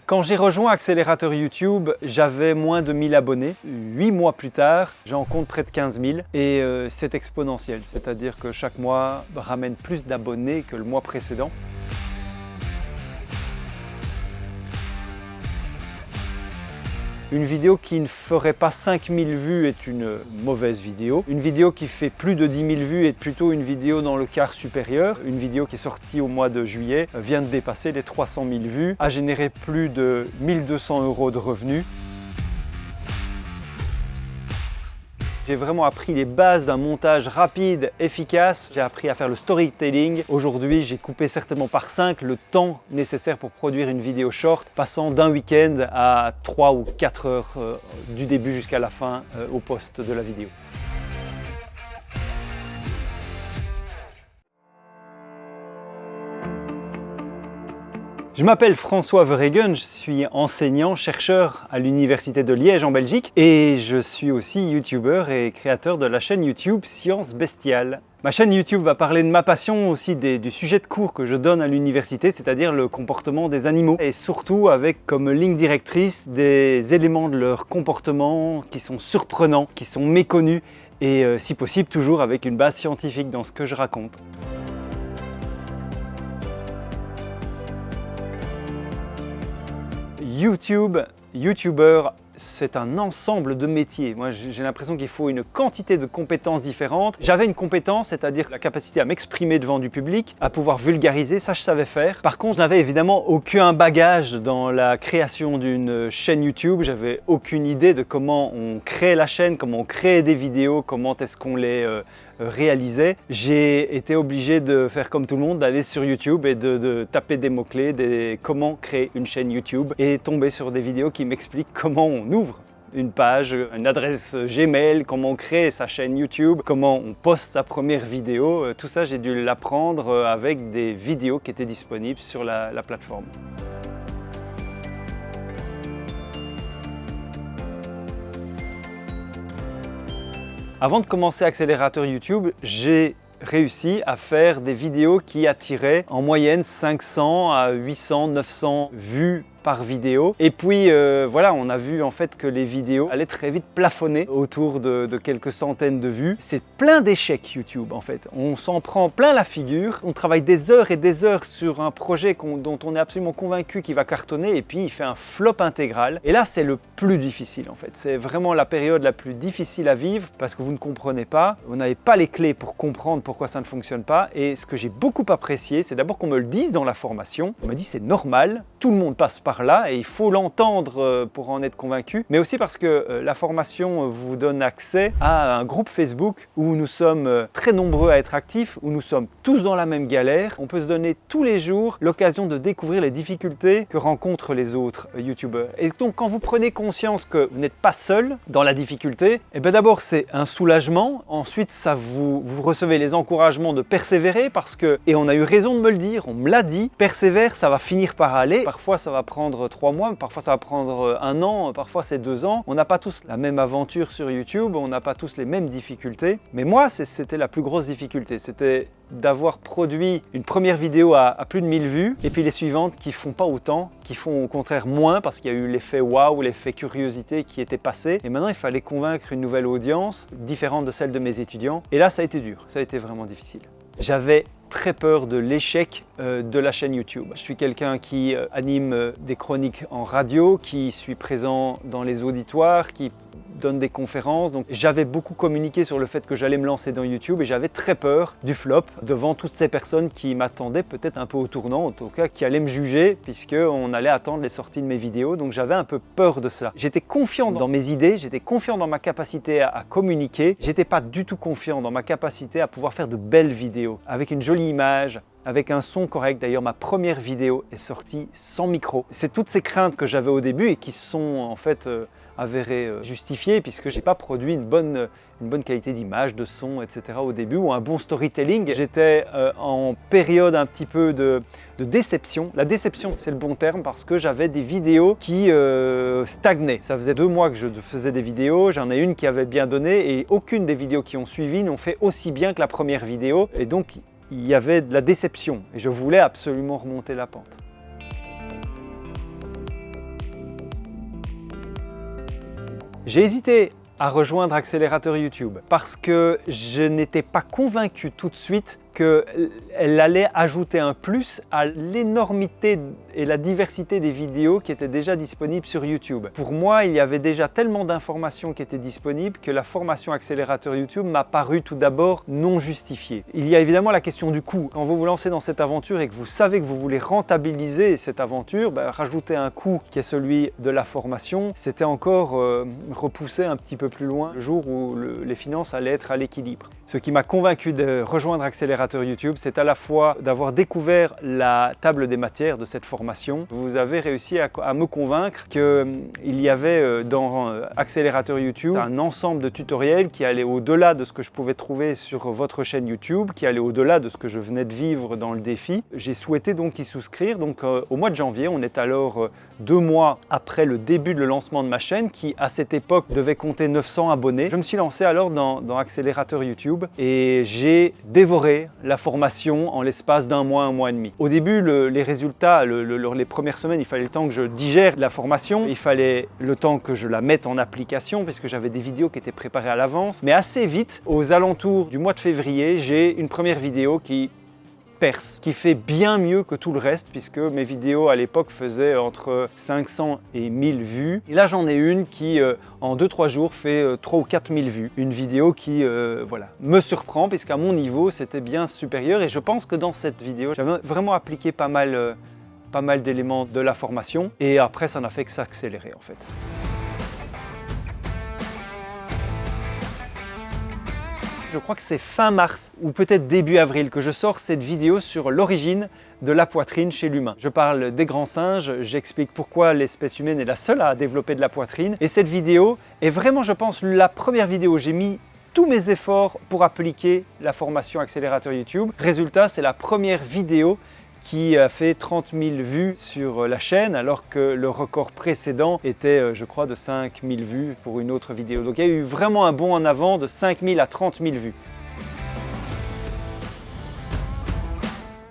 Quand j'ai rejoint Accélérateur YouTube, j'avais moins de 1000 abonnés. 8 mois plus tard, j'en compte près de 15 000 et c'est exponentiel. C'est-à-dire que chaque mois ramène plus d'abonnés que le mois précédent. Une vidéo qui ne ferait pas 5000 vues est une mauvaise vidéo. Une vidéo qui fait plus de 10 000 vues est plutôt une vidéo dans le quart supérieur. Une vidéo qui est sortie au mois de juillet vient de dépasser les 300 000 vues, a généré plus de 1 200 € de revenus. J'ai vraiment appris les bases d'un montage rapide, efficace. J'ai appris à faire le storytelling. Aujourd'hui, j'ai coupé certainement par 5 le temps nécessaire pour produire une vidéo short, passant d'un week-end à 3 ou 4 heures du début jusqu'à la fin au post de la vidéo. Je m'appelle François Verhegen, je suis enseignant, chercheur à l'Université de Liège en Belgique et je suis aussi youtubeur et créateur de la chaîne YouTube Science Bestiale. Ma chaîne YouTube va parler de ma passion, aussi du sujet de cours que je donne à l'université, c'est-à-dire le comportement des animaux et surtout avec comme ligne directrice des éléments de leur comportement qui sont surprenants, qui sont méconnus et si possible toujours avec une base scientifique dans ce que je raconte. YouTuber, c'est un ensemble de métiers. Moi, j'ai l'impression qu'il faut une quantité de compétences différentes. J'avais une compétence, c'est-à-dire la capacité à m'exprimer devant du public, à pouvoir vulgariser, ça je savais faire. Par contre, je n'avais évidemment aucun bagage dans la création d'une chaîne YouTube. J'avais aucune idée de comment on crée la chaîne, comment on crée des vidéos, comment est-ce qu'on les réalisait. J'ai été obligé de faire comme tout le monde, d'aller sur YouTube et de taper des mots-clés, comment créer une chaîne YouTube et tomber sur des vidéos qui m'expliquent comment on ouvre une page, une adresse Gmail, comment on crée sa chaîne YouTube, comment on poste sa première vidéo. Tout ça, j'ai dû l'apprendre avec des vidéos qui étaient disponibles sur la plateforme. Avant de commencer Accélérateur YouTube, j'ai réussi à faire des vidéos qui attiraient en moyenne 500 à 800, 900 vues par vidéo. Et puis voilà, on a vu en fait que les vidéos allaient très vite plafonner autour de quelques centaines de vues. C'est plein d'échecs YouTube en fait. On s'en prend plein la figure. On travaille des heures et des heures sur un projet dont on est absolument convaincu qu'il va cartonner et puis il fait un flop intégral. Et là, c'est le plus difficile en fait. C'est vraiment la période la plus difficile à vivre parce que vous ne comprenez pas. Vous n'avez pas les clés pour comprendre pourquoi ça ne fonctionne pas. Et ce que j'ai beaucoup apprécié, c'est d'abord qu'on me le dise dans la formation. On me dit c'est normal, tout le monde passe par là et il faut l'entendre pour en être convaincu, mais aussi parce que la formation vous donne accès à un groupe Facebook où nous sommes très nombreux à être actifs, où nous sommes tous dans la même galère. On peut se donner tous les jours l'occasion de découvrir les difficultés que rencontrent les autres YouTubeurs. Et donc quand vous prenez conscience que vous n'êtes pas seul dans la difficulté, et bien d'abord c'est un soulagement, ensuite vous recevez les encouragements de persévérer parce que, et on a eu raison de me le dire, on me l'a dit, persévère, ça va finir par aller. Parfois ça va prendre 3 mois, parfois ça va prendre 1 an, parfois c'est 2 ans. On n'a pas tous la même aventure sur YouTube, on n'a pas tous les mêmes difficultés. Mais moi, c'était la plus grosse difficulté. C'était d'avoir produit une première vidéo à plus de 1000 vues et puis les suivantes qui font pas autant, qui font au contraire moins parce qu'il y a eu l'effet waouh, l'effet curiosité qui était passé. Et maintenant, il fallait convaincre une nouvelle audience différente de celle de mes étudiants. Et là, ça a été dur, ça a été vraiment difficile. J'avais très peur de l'échec de la chaîne YouTube. Je suis quelqu'un qui anime des chroniques en radio, qui suis présent dans les auditoires, qui donne des conférences. Donc j'avais beaucoup communiqué sur le fait que j'allais me lancer dans YouTube et j'avais très peur du flop devant toutes ces personnes qui m'attendaient peut-être un peu au tournant, en tout cas qui allaient me juger puisqu'on allait attendre les sorties de mes vidéos. Donc j'avais un peu peur de cela. J'étais confiant dans mes idées, j'étais confiant dans ma capacité à communiquer. J'étais pas du tout confiant dans ma capacité à pouvoir faire de belles vidéos avec une jolie image, avec un son correct. D'ailleurs, ma première vidéo est sortie sans micro. C'est toutes ces craintes que j'avais au début et qui sont en fait avérées justifiées puisque j'ai pas produit une bonne qualité d'image, de son, etc. au début, ou un bon storytelling. J'étais en période un petit peu de déception. La déception, c'est le bon terme parce que j'avais des vidéos qui stagnaient. Ça faisait 2 mois que je faisais des vidéos, j'en ai une qui avait bien donné et aucune des vidéos qui ont suivi n'ont fait aussi bien que la première vidéo. Et donc, il y avait de la déception et je voulais absolument remonter la pente. J'ai hésité à rejoindre Accélérateur YouTube parce que je n'étais pas convaincu tout de suite qu'elle allait ajouter un plus à l'énormité et la diversité des vidéos qui étaient déjà disponibles sur YouTube. Pour moi, il y avait déjà tellement d'informations qui étaient disponibles que la formation Accélérateur YouTube m'a paru tout d'abord non justifiée. Il y a évidemment la question du coût. Quand vous vous lancez dans cette aventure et que vous savez que vous voulez rentabiliser cette aventure, rajouter un coût qui est celui de la formation, c'était encore repoussé un petit peu plus loin le jour où les finances allaient être à l'équilibre. Ce qui m'a convaincu de rejoindre Accélérateur YouTube, c'est à la fois d'avoir découvert la table des matières de cette formation. Vous avez réussi à me convaincre qu'il y avait dans Accélérateur YouTube un ensemble de tutoriels qui allaient au-delà de ce que je pouvais trouver sur votre chaîne YouTube, qui allaient au-delà de ce que je venais de vivre dans le défi. J'ai souhaité donc y souscrire. Donc au mois de janvier, on est alors 2 mois après le début de lancement de ma chaîne qui à cette époque devait compter 900 abonnés. Je me suis lancé alors dans Accélérateur YouTube et j'ai dévoré la formation en l'espace d'un mois et demi. Au début, les résultats, les premières semaines, il fallait le temps que je digère la formation, il fallait le temps que je la mette en application puisque j'avais des vidéos qui étaient préparées à l'avance. Mais assez vite, aux alentours du mois de février, j'ai une première vidéo qui perce, qui fait bien mieux que tout le reste puisque mes vidéos à l'époque faisaient entre 500 et 1000 vues. Et là j'en ai une qui en 2-3 jours fait 3 ou 4000 vues. Une vidéo qui voilà, me surprend puisqu'à mon niveau c'était bien supérieur et je pense que dans cette vidéo j'avais vraiment appliqué pas mal d'éléments de la formation et après ça n'a fait que s'accélérer en fait. Je crois que c'est fin mars ou peut-être début avril que je sors cette vidéo sur l'origine de la poitrine chez l'humain. Je parle des grands singes, j'explique pourquoi l'espèce humaine est la seule à développer de la poitrine et cette vidéo est vraiment, je pense, la première vidéo où j'ai mis tous mes efforts pour appliquer la formation Accélérateur YouTube. Résultat, c'est la première vidéo qui a fait 30 000 vues sur la chaîne alors que le record précédent était je crois de 5 000 vues pour une autre vidéo. Donc il y a eu vraiment un bond en avant de 5 000 à 30 000 vues.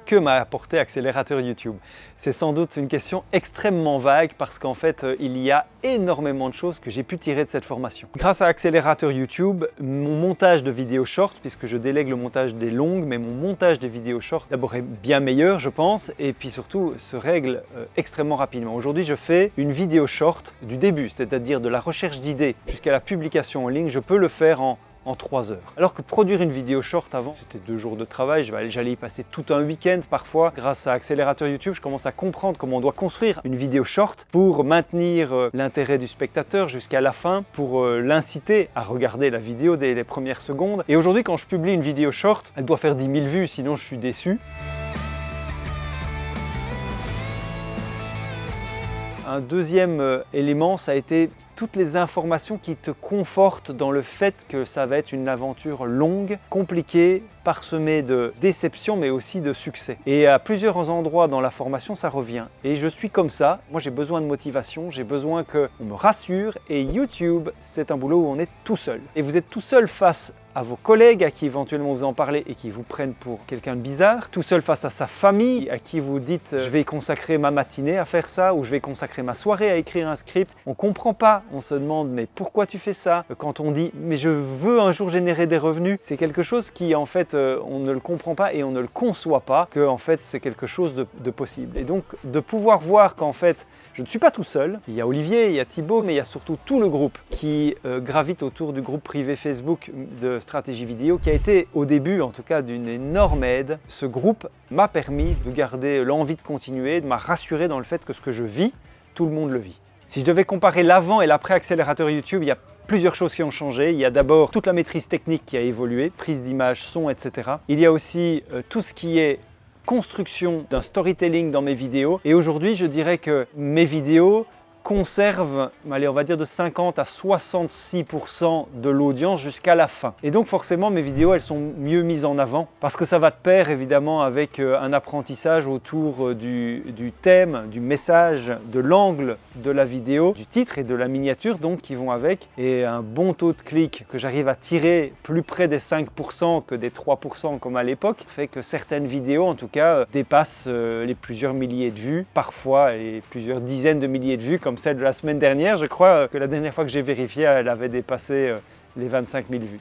Que m'a apporté Accélérateur YouTube? C'est sans doute une question extrêmement vague parce qu'en fait, il y a énormément de choses que j'ai pu tirer de cette formation. Grâce à Accélérateur YouTube, mon montage de vidéos short, puisque je délègue le montage des longues, mais mon montage des vidéos short d'abord est bien meilleur, je pense, et puis surtout se règle extrêmement rapidement. Aujourd'hui, je fais une vidéo short du début, c'est-à-dire de la recherche d'idées jusqu'à la publication en ligne, je peux le faire en 3 heures. Alors que produire une vidéo short avant, c'était 2 jours de travail, j'allais y passer tout un week-end parfois. Grâce à Accélérateur YouTube, je commence à comprendre comment on doit construire une vidéo short pour maintenir l'intérêt du spectateur jusqu'à la fin, pour l'inciter à regarder la vidéo dès les premières secondes. Et aujourd'hui, quand je publie une vidéo short, elle doit faire 10 000 vues, sinon je suis déçu. Un deuxième élément, ça a été toutes les informations qui te confortent dans le fait que ça va être une aventure longue, compliquée, parsemée de déceptions mais aussi de succès. Et à plusieurs endroits dans la formation, ça revient. Et je suis comme ça, moi j'ai besoin de motivation, j'ai besoin qu'on me rassure et YouTube, c'est un boulot où on est tout seul. Et vous êtes tout seul face à vos collègues à qui éventuellement vous en parlez et qui vous prennent pour quelqu'un de bizarre, tout seul face à sa famille à qui vous dites je vais consacrer ma matinée à faire ça ou je vais consacrer ma soirée à écrire un script. On ne comprend pas, on se demande mais pourquoi tu fais ça? Quand on dit mais je veux un jour générer des revenus, c'est quelque chose qui en fait on ne le comprend pas et on ne le conçoit pas que en fait c'est quelque chose de possible. Et donc de pouvoir voir qu'en fait je ne suis pas tout seul, il y a Olivier, il y a Thibaut, mais il y a surtout tout le groupe qui gravite autour du groupe privé Facebook de stratégie vidéo qui a été au début en tout cas d'une énorme aide. Ce groupe m'a permis de garder l'envie de continuer, de m'a rassuré dans le fait que ce que je vis, tout le monde le vit. Si je devais comparer l'avant et l'après Accélérateur YouTube, il y a plusieurs choses qui ont changé. Il y a d'abord toute la maîtrise technique qui a évolué, prise d'image, son, etc. Il y a aussi tout ce qui est construction d'un storytelling dans mes vidéos. Et aujourd'hui, je dirais que mes vidéos conserve, allez, on va dire de 50 à 66% de l'audience jusqu'à la fin. Et donc forcément mes vidéos elles sont mieux mises en avant parce que ça va de pair évidemment avec un apprentissage autour du thème, du message, de l'angle de la vidéo, du titre et de la miniature donc qui vont avec, et un bon taux de clic que j'arrive à tirer plus près des 5% que des 3% comme à l'époque fait que certaines vidéos en tout cas dépassent les plusieurs milliers de vues, parfois les plusieurs dizaines de milliers de vues comme comme celle de la semaine dernière. Je crois que la dernière fois que j'ai vérifié, elle avait dépassé les 25 000 vues.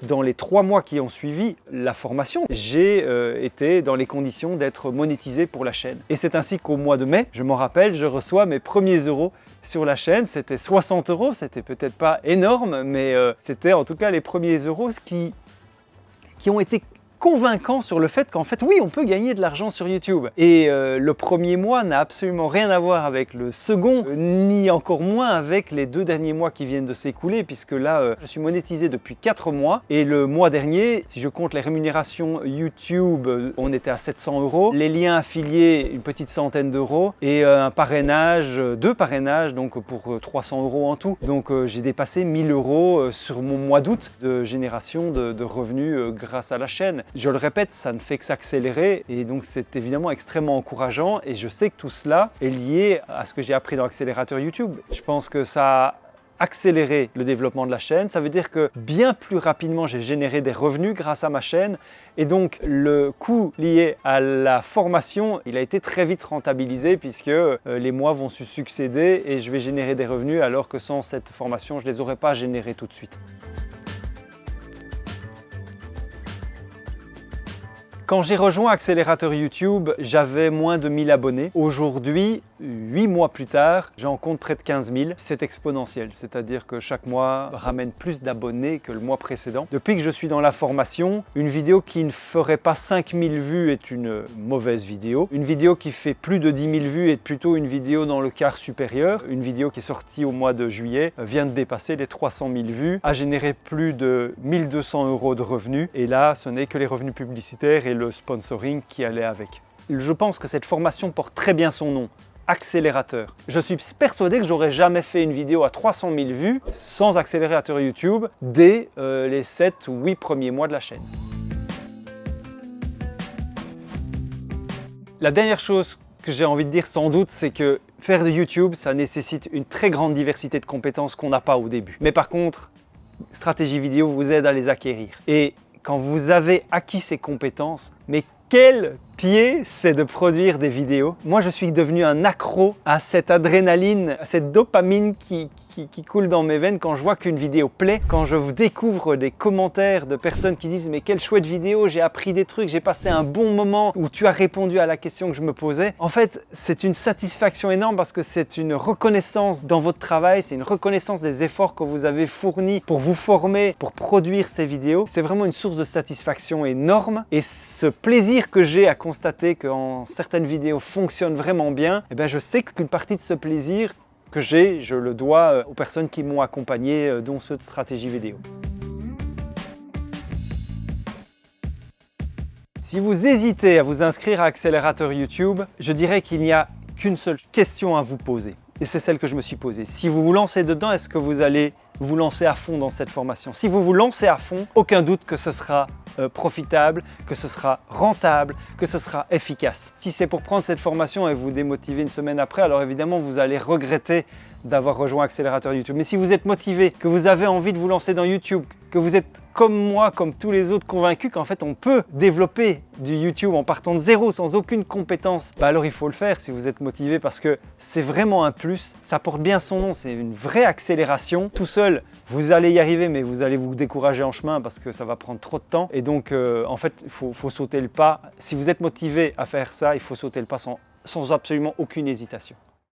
Dans les 3 mois qui ont suivi la formation, j'ai été dans les conditions d'être monétisé pour la chaîne. Et c'est ainsi qu'au mois de mai, je m'en rappelle, je reçois mes premiers euros sur la chaîne. C'était 60 euros, c'était peut-être pas énorme, mais c'était en tout cas les premiers euros qui ont été convaincant sur le fait qu'en fait, oui, on peut gagner de l'argent sur YouTube. Et le premier mois n'a absolument rien à voir avec le second, ni encore moins avec les 2 derniers mois qui viennent de s'écouler, puisque là, je suis monétisé depuis 4 mois. Et le mois dernier, si je compte les rémunérations YouTube, on était à 700 euros. Les liens affiliés, une petite centaine d'euros. Et un parrainage, 2 parrainages, donc pour 300 euros en tout. Donc j'ai dépassé 1000 euros sur mon mois d'août de génération de revenus grâce à la chaîne. Je le répète, ça ne fait que s'accélérer et donc c'est évidemment extrêmement encourageant et je sais que tout cela est lié à ce que j'ai appris dans l'accélérateur YouTube. Je pense que ça a accéléré le développement de la chaîne. Ça veut dire que bien plus rapidement, j'ai généré des revenus grâce à ma chaîne et donc le coût lié à la formation, il a été très vite rentabilisé puisque les mois vont se succéder et je vais générer des revenus alors que sans cette formation, je ne les aurais pas générés tout de suite. Quand j'ai rejoint Accélérateur YouTube, j'avais moins de 1000 abonnés. Aujourd'hui, 8 mois plus tard, j'en compte près de 15 000. C'est exponentiel, c'est-à-dire que chaque mois ramène plus d'abonnés que le mois précédent. Depuis que je suis dans la formation, une vidéo qui ne ferait pas 5000 vues est une mauvaise vidéo. Une vidéo qui fait plus de 10 000 vues est plutôt une vidéo dans le quart supérieur. Une vidéo qui est sortie au mois de juillet vient de dépasser les 300 000 vues, a généré plus de 1200 euros de revenus. Et là, ce n'est que les revenus publicitaires et le sponsoring qui allait avec. Je pense que cette formation porte très bien son nom, accélérateur. Je suis persuadé que j'aurais jamais fait une vidéo à 300 000 vues sans accélérateur YouTube dès les 7 ou 8 premiers mois de la chaîne. La dernière chose que j'ai envie de dire sans doute, c'est que faire de YouTube, ça nécessite une très grande diversité de compétences qu'on n'a pas au début. Mais par contre, stratégie vidéo vous aide à les acquérir. Et quand vous avez acquis ces compétences, mais quel pied c'est de produire des vidéos. Moi, je suis devenu un accro à cette adrénaline, à cette dopamine qui coule dans mes veines quand je vois qu'une vidéo plaît, quand je découvre des commentaires de personnes qui disent « mais quelle chouette vidéo, j'ai appris des trucs, j'ai passé un bon moment où tu as répondu à la question que je me posais ». En fait, c'est une satisfaction énorme parce que c'est une reconnaissance dans votre travail, c'est une reconnaissance des efforts que vous avez fournis pour vous former, pour produire ces vidéos. C'est vraiment une source de satisfaction énorme et ce plaisir que j'ai à constater que certaines vidéos fonctionnent vraiment bien, eh bien je sais qu'une partie de ce plaisir que j'ai, je le dois aux personnes qui m'ont accompagné, dont ceux de Stratégie Vidéo. Si vous hésitez à vous inscrire à Accélérateur YouTube, je dirais qu'il n'y a qu'une seule question à vous poser. Et c'est celle que je me suis posée. Si vous vous lancez dedans, est-ce que vous allez vous lancer à fond dans cette formation? Si vous vous lancez à fond, aucun doute que ce sera profitable, que ce sera rentable, que ce sera efficace. Si c'est pour prendre cette formation et vous démotiver une semaine après, alors évidemment vous allez regretter d'avoir rejoint Accélérateur YouTube. Mais si vous êtes motivé, que vous avez envie de vous lancer dans YouTube, que vous êtes comme moi, comme tous les autres, convaincus qu'en fait on peut développer du YouTube en partant de zéro, sans aucune compétence, bah alors il faut le faire si vous êtes motivé parce que c'est vraiment un plus, ça porte bien son nom, c'est une vraie accélération. Tout seul, vous allez y arriver, mais vous allez vous décourager en chemin parce que ça va prendre trop de temps. Et donc en fait, il faut sauter le pas. Si vous êtes motivé à faire ça, il faut sauter le pas sans absolument aucune hésitation.